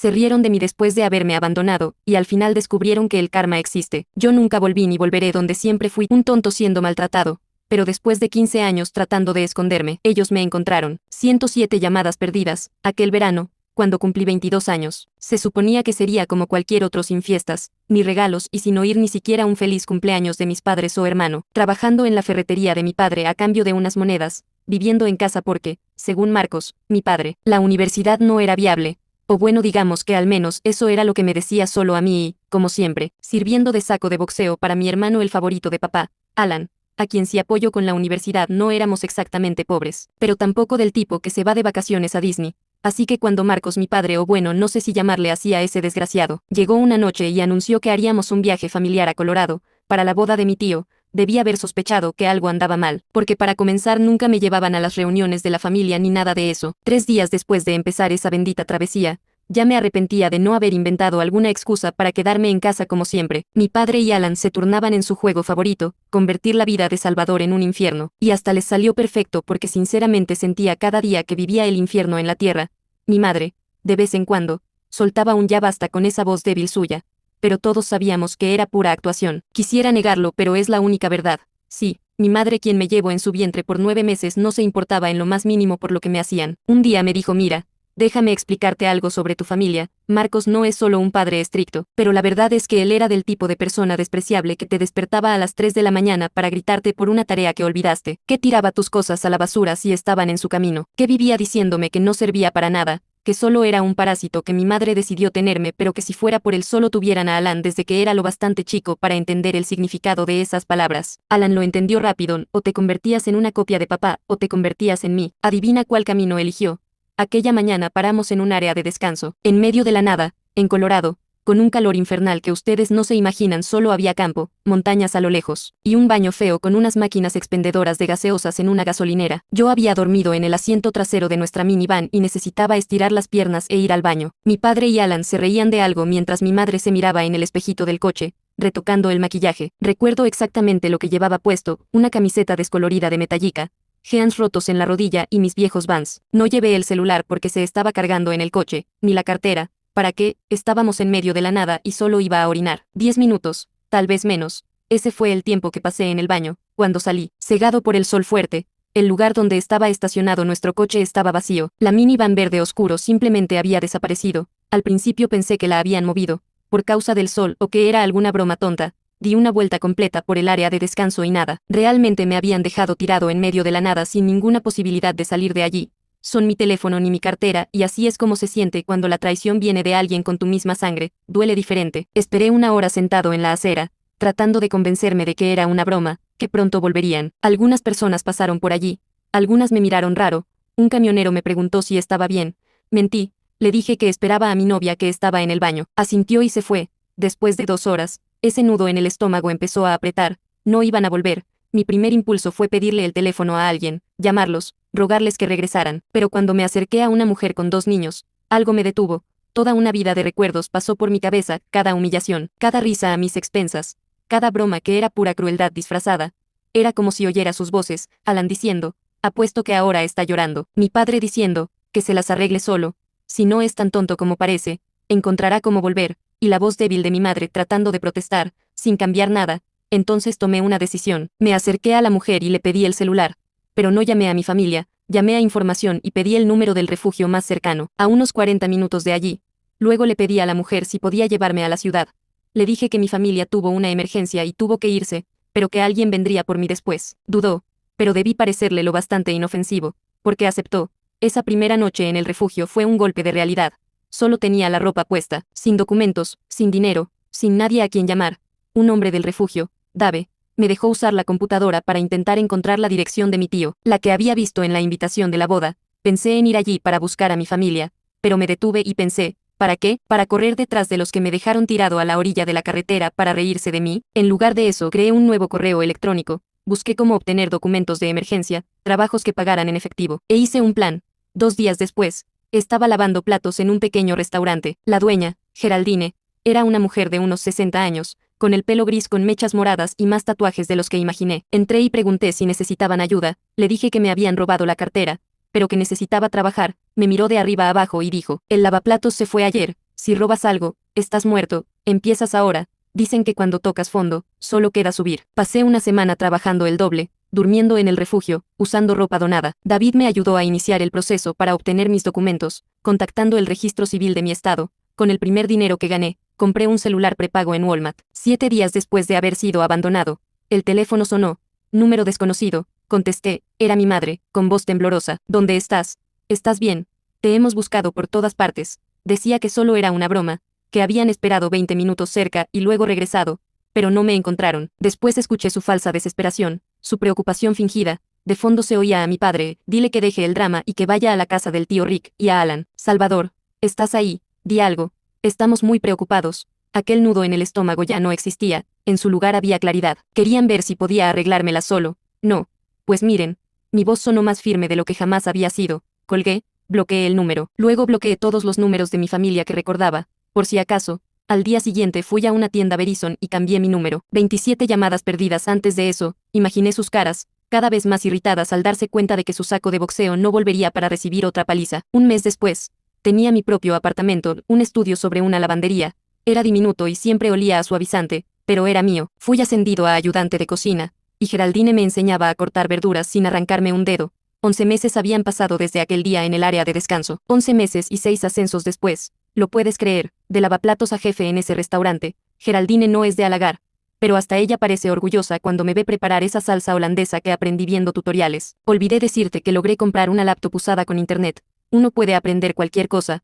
Se rieron de mí después de haberme abandonado, y al final descubrieron que el karma existe. Yo nunca volví ni volveré donde siempre fui un tonto siendo maltratado. Pero después de 15 años tratando de esconderme, ellos me encontraron. 107 llamadas perdidas. Aquel verano, cuando cumplí 22 años, se suponía que sería como cualquier otro sin fiestas, ni regalos y sin oír ni siquiera un feliz cumpleaños de mis padres o hermano, trabajando en la ferretería de mi padre a cambio de unas monedas, viviendo en casa porque, según Marcos, mi padre, la universidad no era viable. O bueno, digamos que al menos eso era lo que me decía solo a mí y, como siempre, sirviendo de saco de boxeo para mi hermano el favorito de papá, Alan, a quien si apoyo con la universidad no éramos exactamente pobres, pero tampoco del tipo que se va de vacaciones a Disney. Así que cuando Marcos, mi padre o bueno, no sé si llamarle así a ese desgraciado, llegó una noche y anunció que haríamos un viaje familiar a Colorado, para la boda de mi tío, debí haber sospechado que algo andaba mal, porque para comenzar nunca me llevaban a las reuniones de la familia ni nada de eso. 3 días después de empezar esa bendita travesía, ya me arrepentía de no haber inventado alguna excusa para quedarme en casa como siempre. Mi padre y Alan se turnaban en su juego favorito, convertir la vida de Salvador en un infierno, y hasta les salió perfecto porque sinceramente sentía cada día que vivía el infierno en la tierra. Mi madre, de vez en cuando, soltaba un ya basta con esa voz débil suya, pero todos sabíamos que era pura actuación. Quisiera negarlo, pero es la única verdad. Sí, mi madre, quien me llevó en su vientre por 9 meses, no se importaba en lo más mínimo por lo que me hacían. Un día me dijo: mira, déjame explicarte algo sobre tu familia. Marcos no es solo un padre estricto, pero la verdad es que él era del tipo de persona despreciable que te despertaba a las 3 de la mañana para gritarte por una tarea que olvidaste, que tiraba tus cosas a la basura si estaban en su camino, que vivía diciéndome que no servía para nada, que solo era un parásito, que mi madre decidió tenerme, pero que si fuera por él solo tuvieran a Alan desde que era lo bastante chico para entender el significado de esas palabras. Alan lo entendió rápido: o te convertías en una copia de papá, o te convertías en mí. Adivina cuál camino eligió. Aquella mañana paramos en un área de descanso, en medio de la nada, en Colorado, con un calor infernal que ustedes no se imaginan. Solo había campo, montañas a lo lejos, y un baño feo con unas máquinas expendedoras de gaseosas en una gasolinera. Yo había dormido en el asiento trasero de nuestra minivan y necesitaba estirar las piernas e ir al baño. Mi padre y Alan se reían de algo mientras mi madre se miraba en el espejito del coche, retocando el maquillaje. Recuerdo exactamente lo que llevaba puesto: una camiseta descolorida de metallica, jeans rotos en la rodilla y mis viejos Vans. No llevé el celular porque se estaba cargando en el coche, ni la cartera. ¿Para qué? Estábamos en medio de la nada y solo iba a orinar. 10 minutos, tal vez menos. Ese fue el tiempo que pasé en el baño. Cuando salí, cegado por el sol fuerte, el lugar donde estaba estacionado nuestro coche estaba vacío. La minivan verde oscuro simplemente había desaparecido. Al principio pensé que la habían movido, por causa del sol, o que era alguna broma tonta. Di una vuelta completa por el área de descanso y nada. Realmente me habían dejado tirado en medio de la nada sin ninguna posibilidad de salir de allí. Son mi teléfono ni mi cartera, y así es como se siente cuando la traición viene de alguien con tu misma sangre. Duele diferente. Esperé 1 hora sentado en la acera, tratando de convencerme de que era una broma, que pronto volverían. Algunas personas pasaron por allí. Algunas me miraron raro. Un camionero me preguntó si estaba bien. Mentí. Le dije que esperaba a mi novia, que estaba en el baño. Asintió y se fue. Después de 2 horas, ese nudo en el estómago empezó a apretar. No iban a volver. Mi primer impulso fue pedirle el teléfono a alguien, llamarlos, rogarles que regresaran. Pero cuando me acerqué a una mujer con 2 niños, algo me detuvo. Toda una vida de recuerdos pasó por mi cabeza: cada humillación, cada risa a mis expensas, cada broma que era pura crueldad disfrazada. Era como si oyera sus voces: Alan diciendo: apuesto que ahora está llorando. Mi padre diciendo: que se las arregle solo. Si no es tan tonto como parece, encontrará cómo volver. Y la voz débil de mi madre tratando de protestar, sin cambiar nada. Entonces tomé una decisión. Me acerqué a la mujer y le pedí el celular. Pero no llamé a mi familia, llamé a información y pedí el número del refugio más cercano, a unos 40 minutos de allí. Luego le pedí a la mujer si podía llevarme a la ciudad. Le dije que mi familia tuvo una emergencia y tuvo que irse, pero que alguien vendría por mí después. Dudó, pero debí parecerle lo bastante inofensivo, porque aceptó. Esa primera noche en el refugio fue un golpe de realidad. Solo tenía la ropa puesta, sin documentos, sin dinero, sin nadie a quien llamar. Un hombre del refugio, Dave, me dejó usar la computadora para intentar encontrar la dirección de mi tío, la que había visto en la invitación de la boda. Pensé en ir allí para buscar a mi familia, pero me detuve y pensé: ¿para qué? ¿Para correr detrás de los que me dejaron tirado a la orilla de la carretera para reírse de mí? En lugar de eso, creé un nuevo correo electrónico, busqué cómo obtener documentos de emergencia, trabajos que pagaran en efectivo, e hice un plan. 2 días después, estaba lavando platos en un pequeño restaurante. La dueña, Geraldine, era una mujer de unos 60 años, con el pelo gris con mechas moradas y más tatuajes de los que imaginé. Entré y pregunté si necesitaban ayuda. Le dije que me habían robado la cartera, pero que necesitaba trabajar. Me miró de arriba a abajo y dijo: el lavaplatos se fue ayer, Si robas algo, estás muerto, empiezas ahora. Dicen que cuando tocas fondo, solo queda subir. Pasé una semana trabajando el doble, durmiendo en el refugio, usando ropa donada. David me ayudó a iniciar el proceso para obtener mis documentos, contactando el registro civil de mi estado. Con el primer dinero que gané, compré un celular prepago en Walmart. 7 días después de haber sido abandonado, el teléfono sonó. Número desconocido. Contesté, era mi madre, con voz temblorosa. ¿Dónde estás? ¿Estás bien? Te hemos buscado por todas partes. Decía que solo era una broma, que habían esperado 20 minutos cerca y luego regresado, pero no me encontraron. Después escuché su falsa desesperación, su preocupación fingida. De fondo se oía a mi padre, dile que deje el drama y que vaya a la casa del tío Rick y a Alan. Salvador, ¿estás ahí? Di algo. Estamos muy preocupados. Aquel nudo en el estómago ya no existía, en su lugar había claridad. Querían ver si podía arreglármela solo. No. Pues miren. Mi voz sonó más firme de lo que jamás había sido. Colgué, bloqueé el número. Luego bloqueé todos los números de mi familia que recordaba. Por si acaso. Al día siguiente fui a una tienda Verizon y cambié mi número. 27 llamadas perdidas antes de eso. Imaginé sus caras, cada vez más irritadas al darse cuenta de que su saco de boxeo no volvería para recibir otra paliza. Un mes después, tenía mi propio apartamento, un estudio sobre una lavandería. Era diminuto y siempre olía a suavizante, pero era mío. Fui ascendido a ayudante de cocina, y Geraldine me enseñaba a cortar verduras sin arrancarme un dedo. 11 meses habían pasado desde aquel día en el área de descanso. 11 meses y 6 ascensos después. Lo puedes creer, de lavaplatos a jefe en ese restaurante. Geraldine no es de halagar, pero hasta ella parece orgullosa cuando me ve preparar esa salsa holandesa que aprendí viendo tutoriales. Olvidé decirte que logré comprar una laptop usada con internet. Uno puede aprender cualquier cosa.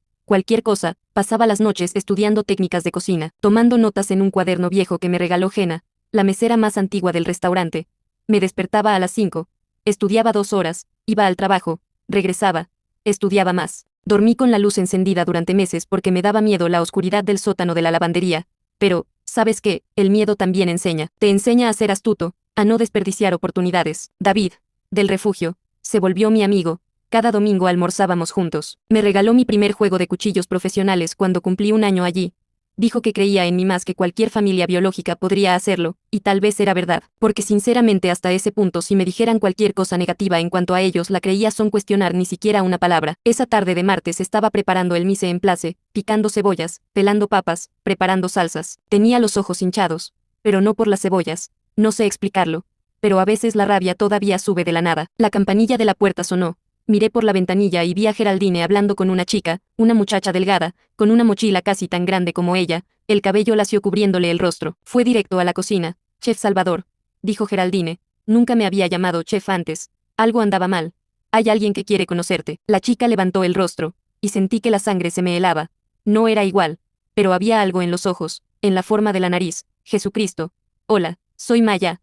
Pasaba las noches estudiando técnicas de cocina, tomando notas en un cuaderno viejo que me regaló Jenna, la mesera más antigua del restaurante. Me despertaba a las 5. Estudiaba 2 horas, iba al trabajo, regresaba, estudiaba más. Dormí con la luz encendida durante meses porque me daba miedo la oscuridad del sótano de la lavandería. Pero, ¿sabes qué? El miedo también enseña. Te enseña a ser astuto, a no desperdiciar oportunidades. David, del refugio, se volvió mi amigo. Cada domingo almorzábamos juntos. Me regaló mi primer juego de cuchillos profesionales cuando cumplí 1 año allí. Dijo que creía en mí más que cualquier familia biológica podría hacerlo, y tal vez era verdad, porque sinceramente hasta ese punto si me dijeran cualquier cosa negativa en cuanto a ellos la creía sin cuestionar ni siquiera una palabra. Esa tarde de martes estaba preparando el mise en place, picando cebollas, pelando papas, preparando salsas. Tenía los ojos hinchados, pero no por las cebollas, no sé explicarlo, pero a veces la rabia todavía sube de la nada. La campanilla de la puerta sonó. Miré por la ventanilla y vi a Geraldine hablando con una chica, una muchacha delgada, con una mochila casi tan grande como ella, el cabello lacio cubriéndole el rostro. Fue directo a la cocina. Chef Salvador, dijo Geraldine, nunca me había llamado chef antes. Algo andaba mal. Hay alguien que quiere conocerte. La chica levantó el rostro, y sentí que la sangre se me helaba. No era igual, pero había algo en los ojos, en la forma de la nariz. Jesucristo. Hola, soy Maya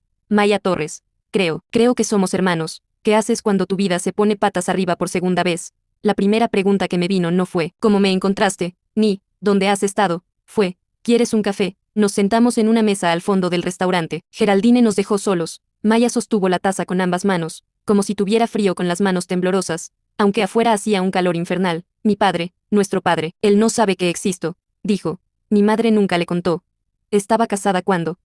Torres. Creo que somos hermanos. ¿Qué haces cuando tu vida se pone patas arriba por segunda vez? La primera pregunta que me vino no fue, ¿cómo me encontraste?, ni, ¿dónde has estado?, fue, ¿quieres un café? Nos sentamos en una mesa al fondo del restaurante. Geraldine nos dejó solos. Maya sostuvo la taza con ambas manos, como si tuviera frío con las manos temblorosas, aunque afuera hacía un calor infernal. Mi padre, nuestro padre, él no sabe que existo, dijo. Mi madre nunca le contó. Estaba casada cuando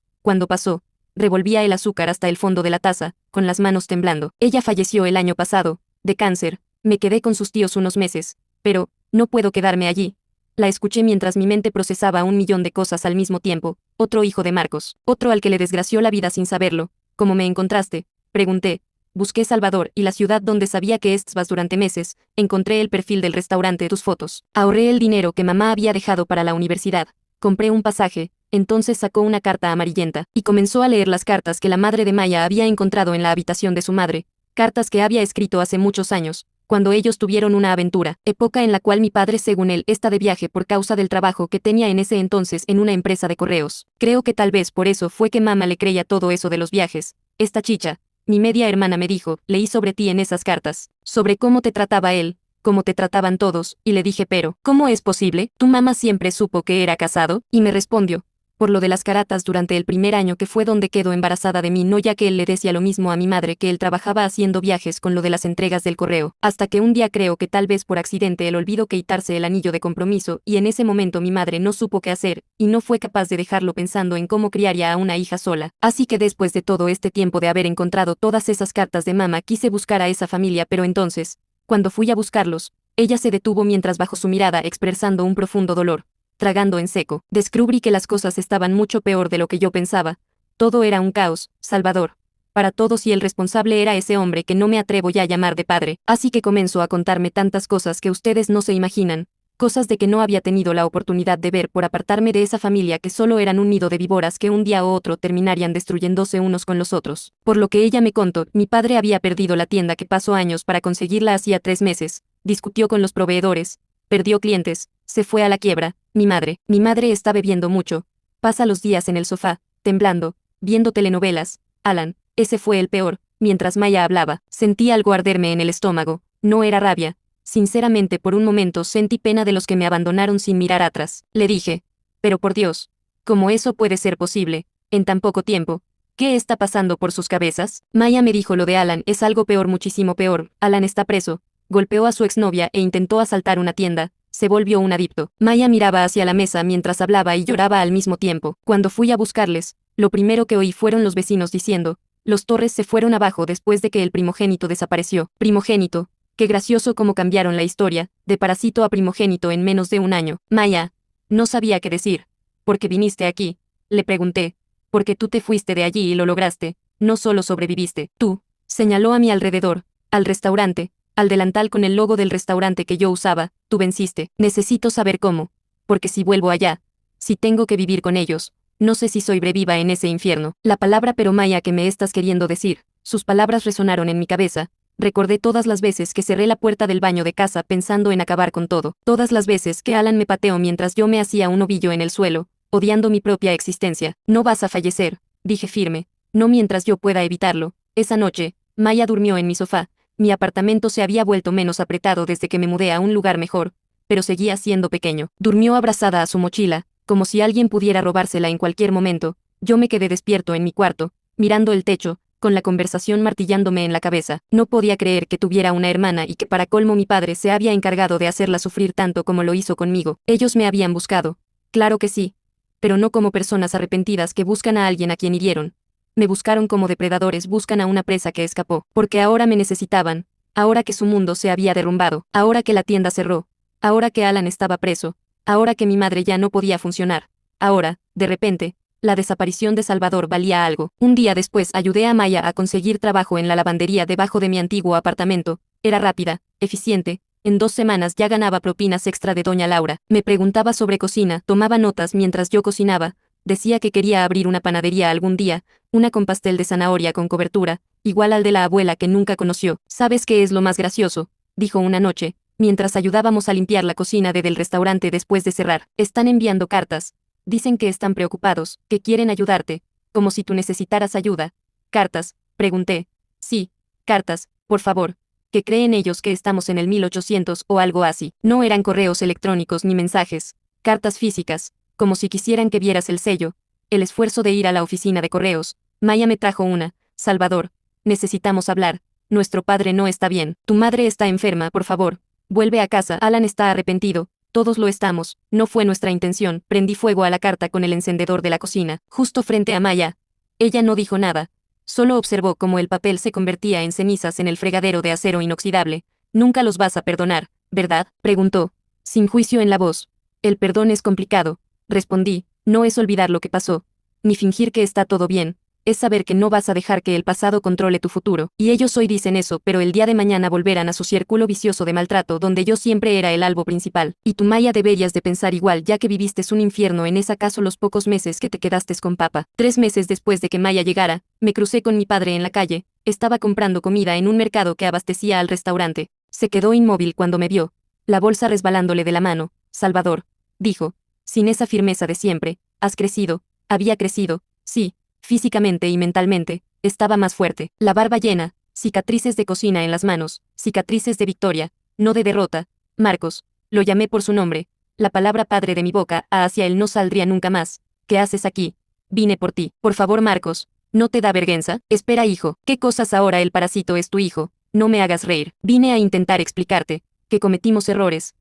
pasó. Revolvía el azúcar hasta el fondo de la taza, con las manos temblando. Ella falleció el año pasado, de cáncer. Me quedé con sus tíos unos meses, pero, no puedo quedarme allí. La escuché mientras mi mente procesaba 1 millón de cosas al mismo tiempo. Otro hijo de Marcos, otro al que le desgració la vida sin saberlo. ¿Cómo me encontraste?, pregunté. Busqué Salvador y la ciudad donde sabía que estabas durante meses. Encontré el perfil del restaurante, tus fotos. Ahorré el dinero que mamá había dejado para la universidad. Compré un pasaje. Entonces sacó una carta amarillenta, y comenzó a leer las cartas que la madre de Maya había encontrado en la habitación de su madre, cartas que había escrito hace muchos años, cuando ellos tuvieron una aventura, época en la cual mi padre según él está de viaje por causa del trabajo que tenía en ese entonces en una empresa de correos. Creo que tal vez por eso fue que mamá le creía todo eso de los viajes. Esta chicha, mi media hermana me dijo, leí sobre ti en esas cartas, sobre cómo te trataba él, cómo te trataban todos, y le dije pero, ¿cómo es posible? ¿Tu mamá siempre supo que era casado? Y me respondió, por lo de las caratas durante el primer año que fue donde quedó embarazada de mí, no, ya que él le decía lo mismo a mi madre que él trabajaba haciendo viajes con lo de las entregas del correo, hasta que un día creo que tal vez por accidente él olvidó quitarse el anillo de compromiso y en ese momento mi madre no supo qué hacer, y no fue capaz de dejarlo pensando en cómo criaría a una hija sola. Así que después de todo este tiempo de haber encontrado todas esas cartas de mamá quise buscar a esa familia, pero entonces, cuando fui a buscarlos, ella se detuvo mientras bajo su mirada expresando un profundo dolor. tragando en seco. Descubrí que las cosas estaban mucho peor de lo que yo pensaba. Todo era un caos, Salvador. Para todos, y el responsable era ese hombre que no me atrevo ya a llamar de padre. Así que comenzó a contarme tantas cosas que ustedes no se imaginan. Cosas de que no había tenido la oportunidad de ver por apartarme de esa familia, que solo eran un nido de víboras que un día u otro terminarían destruyéndose unos con los otros. Por lo que ella me contó, mi padre había perdido la tienda que pasó años para conseguirla hacía 3 meses, discutió con los proveedores, perdió clientes, se fue a la quiebra. Mi madre está bebiendo mucho, pasa los días en el sofá, temblando, viendo telenovelas. Alan, ese fue el peor. Mientras Maya hablaba, sentí algo arderme en el estómago. No era rabia. Sinceramente, por un momento sentí pena de los que me abandonaron sin mirar atrás. Le dije, pero por Dios, ¿cómo eso puede ser posible, en tan poco tiempo? ¿Qué está pasando por sus cabezas? Maya me dijo, lo de Alan es algo peor, muchísimo peor. Alan está preso. Golpeó a su exnovia e intentó asaltar una tienda. Se volvió un adicto. Maya miraba hacia la mesa mientras hablaba y lloraba al mismo tiempo. Cuando fui a buscarles, lo primero que oí fueron los vecinos diciendo, los Torres se fueron abajo después de que el primogénito desapareció. Primogénito. Qué gracioso cómo cambiaron la historia, de parásito a primogénito en menos de un año. Maya. No sabía qué decir. ¿Por qué viniste aquí? Le pregunté. Porque tú te fuiste de allí y lo lograste. No solo sobreviviste. Tú. Señaló a mi alrededor. Al restaurante. Al delantal con el logo del restaurante que yo usaba. Tú venciste. Necesito saber cómo. Porque si vuelvo allá. Si tengo que vivir con ellos. No sé si sobreviva en ese infierno. La palabra pero Maya, ¿qué me estás queriendo decir? Sus palabras resonaron en mi cabeza. Recordé todas las veces que cerré la puerta del baño de casa pensando en acabar con todo. Todas las veces que Alan me pateó mientras yo me hacía un ovillo en el suelo, odiando mi propia existencia. No vas a fallecer, dije firme. No mientras yo pueda evitarlo. Esa noche, Maya durmió en mi sofá. Mi apartamento se había vuelto menos apretado desde que me mudé a un lugar mejor, pero seguía siendo pequeño. Durmió abrazada a su mochila, como si alguien pudiera robársela en cualquier momento. Yo me quedé despierto en mi cuarto, mirando el techo, con la conversación martillándome en la cabeza. No podía creer que tuviera una hermana y que para colmo mi padre se había encargado de hacerla sufrir tanto como lo hizo conmigo. Ellos me habían buscado. Claro que sí. Pero no como personas arrepentidas que buscan a alguien a quien hirieron. Me buscaron como depredadores buscan a una presa que escapó. Porque ahora me necesitaban. Ahora que su mundo se había derrumbado. Ahora que la tienda cerró. Ahora que Alan estaba preso. Ahora que mi madre ya no podía funcionar. Ahora, de repente, la desaparición de Salvador valía algo. Un día después ayudé a Maya a conseguir trabajo en la lavandería debajo de mi antiguo apartamento. Era rápida, eficiente. En 2 semanas ya ganaba propinas extra de doña Laura. Me preguntaba sobre cocina, tomaba notas mientras yo cocinaba. Decía que quería abrir una panadería algún día, una con pastel de zanahoria con cobertura, igual al de la abuela que nunca conoció. ¿Sabes qué es lo más gracioso?, dijo una noche, mientras ayudábamos a limpiar la cocina del restaurante después de cerrar. Están enviando cartas. Dicen que están preocupados, que quieren ayudarte, como si tú necesitaras ayuda. ¿Cartas?, pregunté. Sí, cartas, por favor. ¿Que creen ellos que estamos en el 1800 o algo así? No eran correos electrónicos ni mensajes, cartas físicas, como si quisieran que vieras el sello. El esfuerzo de ir a la oficina de correos. Maya me trajo una. Salvador, necesitamos hablar. Nuestro padre no está bien. Tu madre está enferma, por favor. Vuelve a casa. Alan está arrepentido. Todos lo estamos. No fue nuestra intención. Prendí fuego a la carta con el encendedor de la cocina, justo frente a Maya. Ella no dijo nada. Solo observó cómo el papel se convertía en cenizas en el fregadero de acero inoxidable. Nunca los vas a perdonar, ¿verdad?, preguntó, sin juicio en la voz. El perdón es complicado, respondí. No es olvidar lo que pasó, ni fingir que está todo bien. Es saber que no vas a dejar que el pasado controle tu futuro. Y ellos hoy dicen eso, pero el día de mañana volverán a su círculo vicioso de maltrato donde yo siempre era el albo principal. Y tú, Maya, deberías de pensar igual, ya que viviste un infierno en ese caso los pocos meses que te quedaste con papá. 3 meses después de que Maya llegara, me crucé con mi padre en la calle. Estaba comprando comida en un mercado que abastecía al restaurante. Se quedó inmóvil cuando me vio, la bolsa resbalándole de la mano. Salvador, dijo, sin esa firmeza de siempre, has crecido. Había crecido, sí. Físicamente y mentalmente, estaba más fuerte. La barba llena, cicatrices de cocina en las manos, cicatrices de victoria, no de derrota. Marcos, lo llamé por su nombre. La palabra padre de mi boca hacia él no saldría nunca más. ¿Qué haces aquí? Vine por ti. Por favor, Marcos, ¿no te da vergüenza? Espera, hijo. ¿Qué cosas ahora el parásito es tu hijo? No me hagas reír. Vine a intentar explicarte que cometimos errores.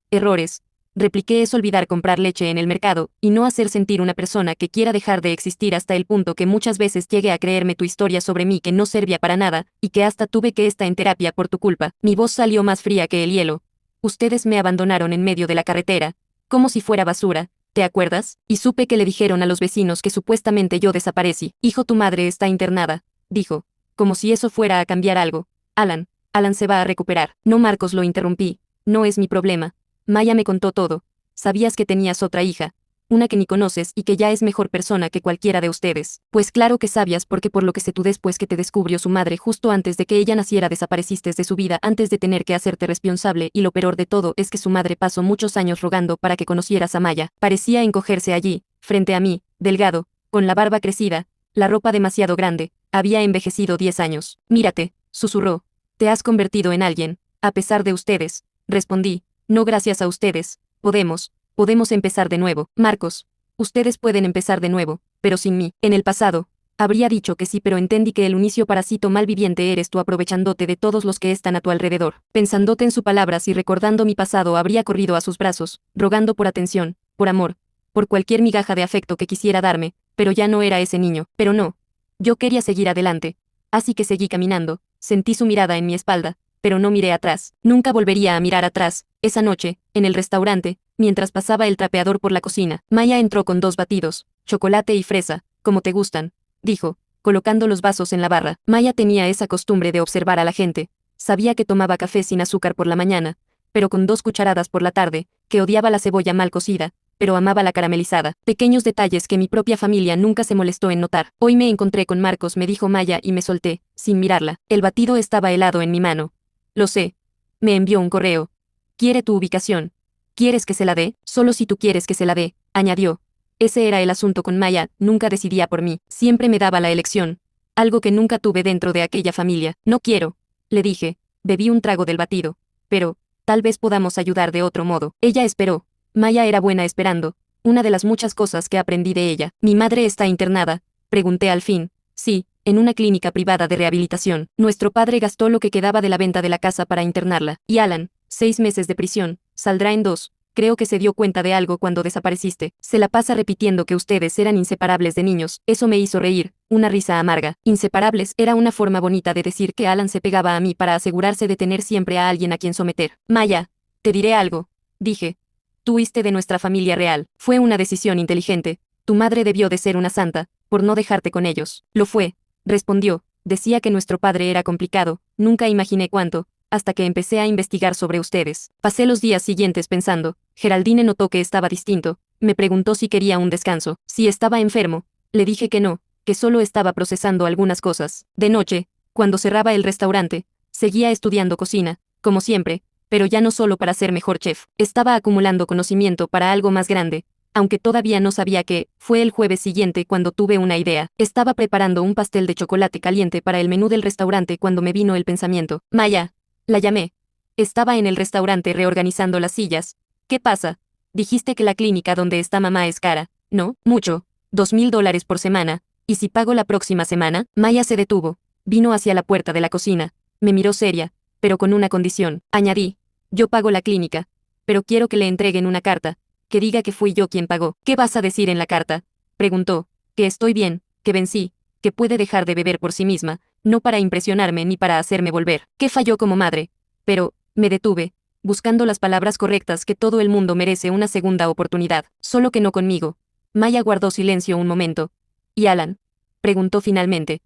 Repliqué, es olvidar comprar leche en el mercado, y no hacer sentir una persona que quiera dejar de existir hasta el punto que muchas veces llegué a creerme tu historia sobre mí que no servía para nada, y que hasta tuve que estar en terapia por tu culpa. Mi voz salió más fría que el hielo. Ustedes me abandonaron en medio de la carretera, como si fuera basura, ¿te acuerdas? Y supe que le dijeron a los vecinos que supuestamente yo desaparecí. Hijo, tu madre está internada, dijo, como si eso fuera a cambiar algo. Alan se va a recuperar. No, Marcos, lo interrumpí. No es mi problema. Maya me contó todo. Sabías que tenías otra hija. Una que ni conoces y que ya es mejor persona que cualquiera de ustedes. Pues claro que sabías, porque por lo que sé tú, después que te descubrió su madre justo antes de que ella naciera, desapareciste de su vida antes de tener que hacerte responsable, y lo peor de todo es que su madre pasó muchos años rogando para que conocieras a Maya. Parecía encogerse allí, frente a mí, delgado, con la barba crecida, la ropa demasiado grande, había envejecido 10 años. Mírate, susurró. Te has convertido en alguien, a pesar de ustedes, respondí. No, gracias a ustedes. Podemos empezar de nuevo. Marcos, ustedes pueden empezar de nuevo, pero sin mí. En el pasado, habría dicho que sí, pero entendí que el único parásito malviviente eres tú, aprovechándote de todos los que están a tu alrededor. Pensándote en sus palabras y recordando mi pasado, habría corrido a sus brazos, rogando por atención, por amor, por cualquier migaja de afecto que quisiera darme, pero ya no era ese niño. Pero no. Yo quería seguir adelante. Así que seguí caminando, sentí su mirada en mi espalda, pero no miré atrás. Nunca volvería a mirar atrás. Esa noche, en el restaurante, mientras pasaba el trapeador por la cocina, Maya entró con 2 batidos, chocolate y fresa, como te gustan, dijo, colocando los vasos en la barra. Maya tenía esa costumbre de observar a la gente. Sabía que tomaba café sin azúcar por la mañana, pero con 2 cucharadas por la tarde, que odiaba la cebolla mal cocida, pero amaba la caramelizada. Pequeños detalles que mi propia familia nunca se molestó en notar. Hoy me encontré con Marcos, me dijo Maya, y me solté, sin mirarla. El batido estaba helado en mi mano. Lo sé. Me envió un correo. Quiere tu ubicación. ¿Quieres que se la dé? Solo si tú quieres que se la dé, añadió. Ese era el asunto con Maya, nunca decidía por mí, siempre me daba la elección. Algo que nunca tuve dentro de aquella familia. No quiero, le dije. Bebí un trago del batido. Pero, tal vez podamos ayudar de otro modo. Ella esperó. Maya era buena esperando. Una de las muchas cosas que aprendí de ella. ¿Mi madre está internada?, pregunté al fin. Sí, en una clínica privada de rehabilitación. Nuestro padre gastó lo que quedaba de la venta de la casa para internarla. Y Alan, 6 meses de prisión, saldrá en 2. Creo que se dio cuenta de algo cuando desapareciste. Se la pasa repitiendo que ustedes eran inseparables de niños. Eso me hizo reír, una risa amarga. Inseparables era una forma bonita de decir que Alan se pegaba a mí para asegurarse de tener siempre a alguien a quien someter. Maya, te diré algo, dije. Tú huiste de nuestra familia real. Fue una decisión inteligente. Tu madre debió de ser una santa, por no dejarte con ellos. Lo fue, respondió. Decía que nuestro padre era complicado, nunca imaginé cuánto, hasta que empecé a investigar sobre ustedes. Pasé los días siguientes pensando. Geraldine notó que estaba distinto. Me preguntó si quería un descanso, si estaba enfermo. Le dije que no, que solo estaba procesando algunas cosas. De noche, cuando cerraba el restaurante, seguía estudiando cocina, como siempre, pero ya no solo para ser mejor chef. Estaba acumulando conocimiento para algo más grande, aunque todavía no sabía qué. Fue el jueves siguiente cuando tuve una idea. Estaba preparando un pastel de chocolate caliente para el menú del restaurante cuando me vino el pensamiento. Maya, la llamé. Estaba en el restaurante reorganizando las sillas. ¿Qué pasa? Dijiste que la clínica donde está mamá es cara. No, mucho. $2,000 por semana. ¿Y si pago la próxima semana? Maya se detuvo. Vino hacia la puerta de la cocina. Me miró seria, pero con una condición. Añadí. Yo pago la clínica, pero quiero que le entreguen una carta, que diga que fui yo quien pagó. ¿Qué vas a decir en la carta?, preguntó. Que estoy bien, que vencí, que puede dejar de beber por sí misma, no para impresionarme ni para hacerme volver. ¿Qué falló como madre? Pero, me detuve, buscando las palabras correctas. Que todo el mundo merece una segunda oportunidad, solo que no conmigo. Maya guardó silencio un momento. ¿Y Alan?, preguntó finalmente.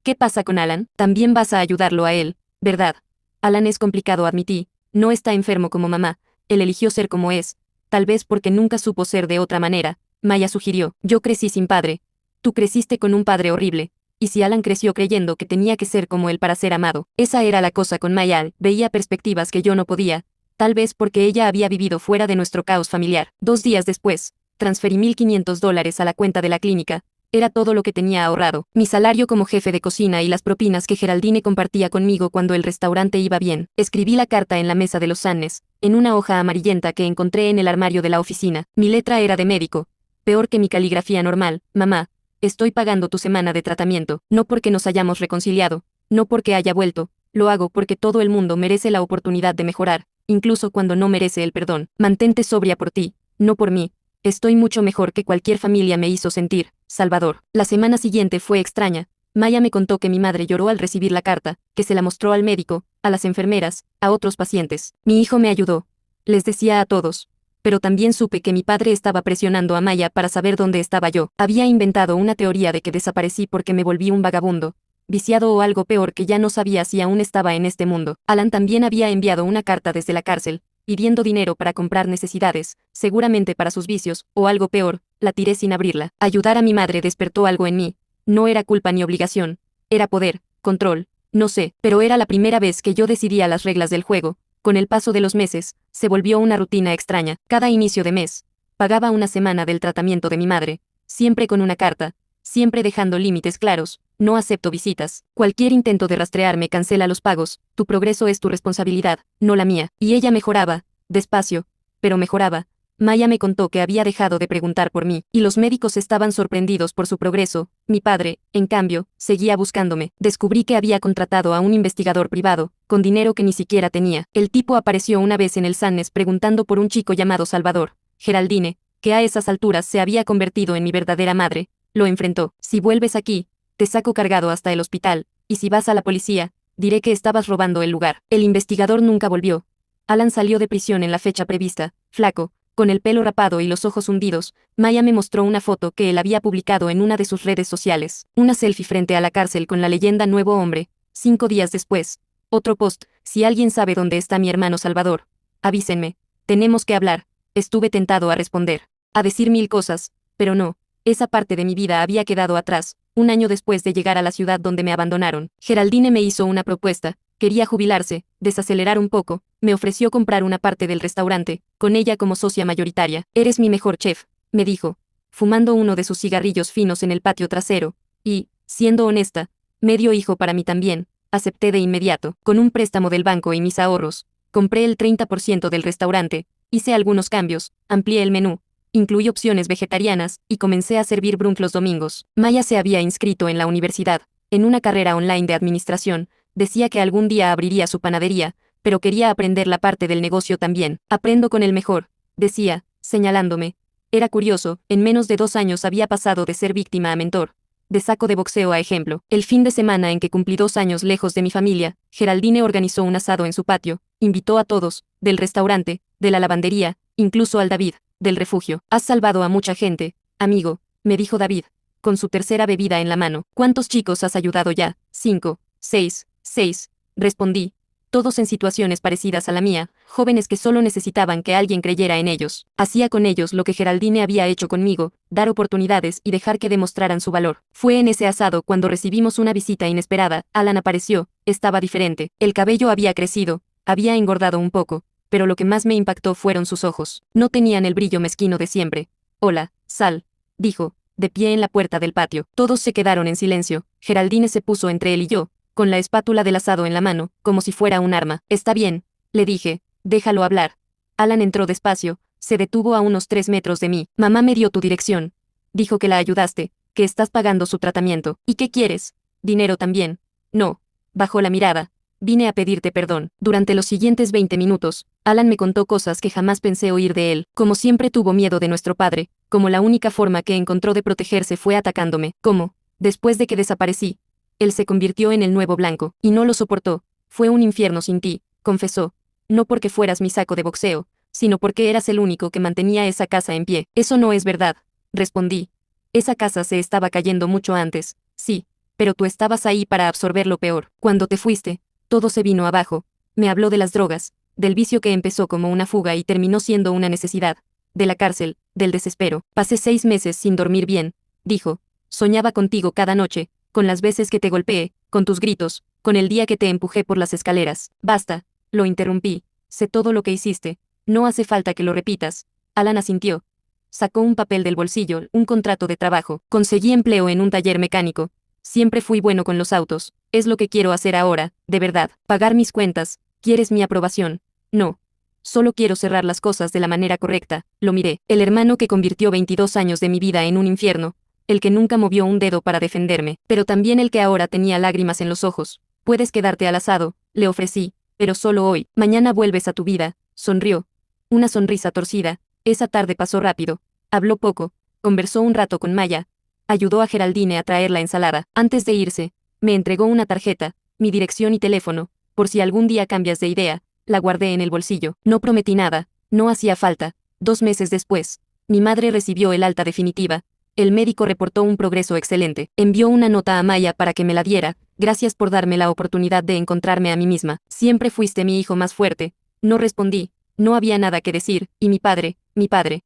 ¿Qué pasa con Alan? También vas a ayudarlo a él, ¿verdad? Alan es complicado, admití. No está enfermo como mamá, él eligió ser como es, tal vez porque nunca supo ser de otra manera. Maya sugirió. Yo crecí sin padre. Tú creciste con un padre horrible. Y si Alan creció creyendo que tenía que ser como él para ser amado. Esa era la cosa con Maya. Veía perspectivas que yo no podía, tal vez porque ella había vivido fuera de nuestro caos familiar. 2 días después, transferí $1,500 a la cuenta de la clínica. Era todo lo que tenía ahorrado. Mi salario como jefe de cocina y las propinas que Geraldine compartía conmigo cuando el restaurante iba bien. Escribí la carta en la mesa de los Sannes, en una hoja amarillenta que encontré en el armario de la oficina. Mi letra era de médico. Peor que mi caligrafía normal. Mamá, estoy pagando tu semana de tratamiento. No porque nos hayamos reconciliado, no porque haya vuelto. Lo hago porque todo el mundo merece la oportunidad de mejorar, incluso cuando no merece el perdón. Mantente sobria por ti, no por mí. Estoy mucho mejor que cualquier familia me hizo sentir, Salvador. La semana siguiente fue extraña. Maya me contó que mi madre lloró al recibir la carta, que se la mostró al médico, a las enfermeras, a otros pacientes. Mi hijo me ayudó. Les decía a todos. pero también supe que mi padre estaba presionando a Maya para saber dónde estaba yo. Había inventado una teoría de que desaparecí porque me volví un vagabundo, viciado o algo peor, que ya no sabía si aún estaba en este mundo. Alan también había enviado una carta desde la cárcel, pidiendo dinero para comprar necesidades, seguramente para sus vicios, o algo peor. La tiré sin abrirla. Ayudar a mi madre despertó algo en mí. No era culpa ni obligación. Era poder, control, no sé, pero era la primera vez que yo decidía las reglas del juego. Con el paso de los meses, se volvió una rutina extraña. Cada inicio de mes, pagaba una semana del tratamiento de mi madre, siempre con una carta, siempre dejando límites claros. No acepto visitas. Cualquier intento de rastrearme cancela los pagos. Tu progreso es tu responsabilidad, no la mía. Y ella mejoraba, despacio, pero mejoraba. Maya me contó que había dejado de preguntar por mí, y los médicos estaban sorprendidos por su progreso. Mi padre, en cambio, seguía buscándome. Descubrí que había contratado a un investigador privado, con dinero que ni siquiera tenía. El tipo apareció una vez en el Sannes preguntando por un chico llamado Salvador. Geraldine, que a esas alturas se había convertido en mi verdadera madre, lo enfrentó. Si vuelves aquí, te saco cargado hasta el hospital, y si vas a la policía, diré que estabas robando el lugar. El investigador nunca volvió. Alan salió de prisión en la fecha prevista, flaco, con el pelo rapado y los ojos hundidos. Maya me mostró una foto que él había publicado en una de sus redes sociales. Una selfie frente a la cárcel con la leyenda Nuevo Hombre. 5 días después. Otro post: si alguien sabe dónde está mi hermano Salvador, avísenme. Tenemos que hablar. Estuve tentado a responder, a decir mil cosas, pero no. Esa parte de mi vida había quedado atrás. Un año después de llegar a la ciudad donde me abandonaron, Geraldine me hizo una propuesta. Quería jubilarse, desacelerar un poco. Me ofreció comprar una parte del restaurante, con ella como socia mayoritaria. Eres mi mejor chef, me dijo, fumando uno de sus cigarrillos finos en el patio trasero. Y, siendo honesta, medio hijo para mí también. Acepté de inmediato. Con un préstamo del banco y mis ahorros, compré el 30% del restaurante, hice algunos cambios, amplié el menú, incluí opciones vegetarianas, y comencé a servir brunch los domingos. Maya se había inscrito en la universidad, en una carrera online de administración. Decía que algún día abriría su panadería, pero quería aprender la parte del negocio también. Aprendo con el mejor, decía, señalándome. Era curioso, en menos de 2 años había pasado de ser víctima a mentor, de saco de boxeo a ejemplo. El fin de semana en que cumplí 2 años lejos de mi familia, Geraldine organizó un asado en su patio, invitó a todos, del restaurante, de la lavandería, incluso al David, del refugio. Has salvado a mucha gente, amigo, me dijo David, con su tercera bebida en la mano. ¿Cuántos chicos has ayudado ya? 5, 6, respondí. Todos en situaciones parecidas a la mía, jóvenes que solo necesitaban que alguien creyera en ellos. Hacía con ellos lo que Geraldine había hecho conmigo, dar oportunidades y dejar que demostraran su valor. Fue en ese asado cuando recibimos una visita inesperada. Alan apareció, estaba diferente. El cabello había crecido, había engordado un poco, pero lo que más me impactó fueron sus ojos. No tenían el brillo mezquino de siempre. Hola, Sal, dijo, de pie en la puerta del patio. Todos se quedaron en silencio. Geraldine se puso entre él y yo, con la espátula del asado en la mano, como si fuera un arma. Está bien, le dije, déjalo hablar. Alan entró despacio, se detuvo a unos 3 metros de mí. Mamá me dio tu dirección. Dijo que la ayudaste, que estás pagando su tratamiento. ¿Y qué quieres? ¿Dinero también? No. Bajó la mirada. Vine a pedirte perdón. Durante los siguientes 20 minutos, Alan me contó cosas que jamás pensé oír de él. Como siempre tuvo miedo de nuestro padre, como la única forma que encontró de protegerse fue atacándome. Como, después de que desaparecí, él se convirtió en el nuevo blanco, y no lo soportó. Fue un infierno sin ti, confesó. No porque fueras mi saco de boxeo, sino porque eras el único que mantenía esa casa en pie. Eso no es verdad, respondí. Esa casa se estaba cayendo mucho antes, sí, pero tú estabas ahí para absorber lo peor. Cuando te fuiste, todo se vino abajo. Me habló de las drogas, del vicio que empezó como una fuga y terminó siendo una necesidad, de la cárcel, del desespero. Pasé 6 meses sin dormir bien, dijo. Soñaba contigo cada noche, con las veces que te golpeé, con tus gritos, con el día que te empujé por las escaleras. Basta, lo interrumpí. Sé todo lo que hiciste. No hace falta que lo repitas. Alan asintió. Sacó un papel del bolsillo, un contrato de trabajo. Conseguí empleo en un taller mecánico. Siempre fui bueno con los autos. Es lo que quiero hacer ahora, de verdad. Pagar mis cuentas. ¿Quieres mi aprobación? No. Solo quiero cerrar las cosas de la manera correcta. Lo miré. El hermano que convirtió 22 años de mi vida en un infierno. El que nunca movió un dedo para defenderme, pero también el que ahora tenía lágrimas en los ojos. Puedes quedarte al asado, le ofrecí, pero solo hoy. Mañana vuelves a tu vida, sonrió. Una sonrisa torcida. Esa tarde pasó rápido. Habló poco, conversó un rato con Maya. Ayudó a Geraldine a traer la ensalada. Antes de irse, me entregó una tarjeta, mi dirección y teléfono, por si algún día cambias de idea. La guardé en el bolsillo. No prometí nada, no hacía falta. 2 meses después, mi madre recibió el alta definitiva. El médico reportó un progreso excelente. Envió una nota a Maya para que me la diera. Gracias por darme la oportunidad de encontrarme a mí misma. Siempre fuiste mi hijo más fuerte. No respondí. No había nada que decir, y mi padre,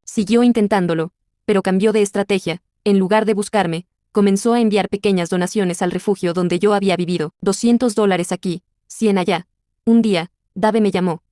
siguió intentándolo, pero cambió de estrategia. En lugar de buscarme, comenzó a enviar pequeñas donaciones al refugio donde yo había vivido. $200 aquí, 100 allá. Un día, Dave me llamó.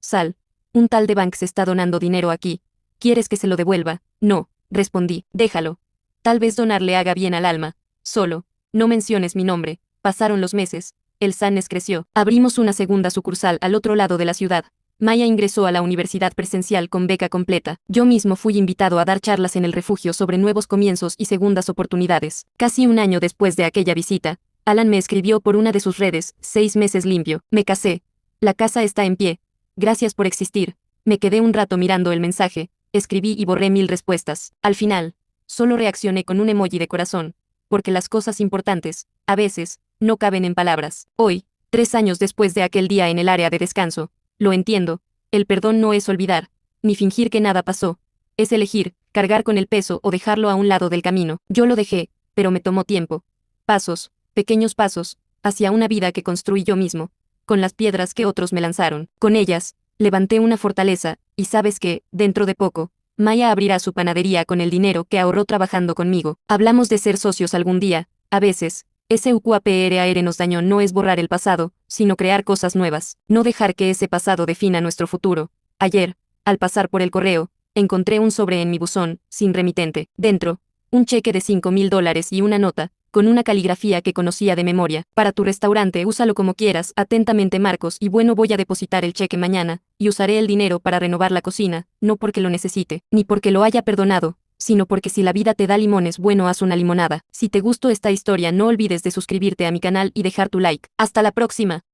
Sal, un tal de Banks está donando dinero aquí. ¿Quieres que se lo devuelva? No, respondí. Déjalo. Tal vez donar le haga bien al alma. Solo, no menciones mi nombre. Pasaron los meses. El Sannes creció. Abrimos una segunda sucursal al otro lado de la ciudad. Maya ingresó a la universidad presencial con beca completa. Yo mismo fui invitado a dar charlas en el refugio sobre nuevos comienzos y segundas oportunidades. Casi un año después de aquella visita, Alan me escribió por una de sus redes: 6 meses limpio. Me casé. La casa está en pie. Gracias por existir. Me quedé un rato mirando el mensaje. Escribí y borré 1000 respuestas. Al final, solo reaccioné con un emoji de corazón. Porque las cosas importantes, a veces, no caben en palabras. Hoy, 3 años después de aquel día en el área de descanso, lo entiendo. El perdón no es olvidar, ni fingir que nada pasó. Es elegir, cargar con el peso o dejarlo a un lado del camino. Yo lo dejé, pero me tomó tiempo. Pasos, pequeños pasos, hacia una vida que construí yo mismo, con las piedras que otros me lanzaron. Con ellas, levanté una fortaleza, y sabes que, dentro de poco, Maya abrirá su panadería con el dinero que ahorró trabajando conmigo. Hablamos de ser socios algún día. A veces, SUQAPRAR nos dañó. No es borrar el pasado, sino crear cosas nuevas. No dejar que ese pasado defina nuestro futuro. Ayer, al pasar por el correo, encontré un sobre en mi buzón, sin remitente. Dentro, un cheque de $5000 y una nota, con una caligrafía que conocía de memoria. Para tu restaurante, úsalo como quieras. Atentamente, Marcos. Y bueno, voy a depositar el cheque mañana, y usaré el dinero para renovar la cocina, no porque lo necesite, ni porque lo haya perdonado, sino porque si la vida te da limones, bueno, haz una limonada. Si te gustó esta historia, no olvides de suscribirte a mi canal y dejar tu like. Hasta la próxima.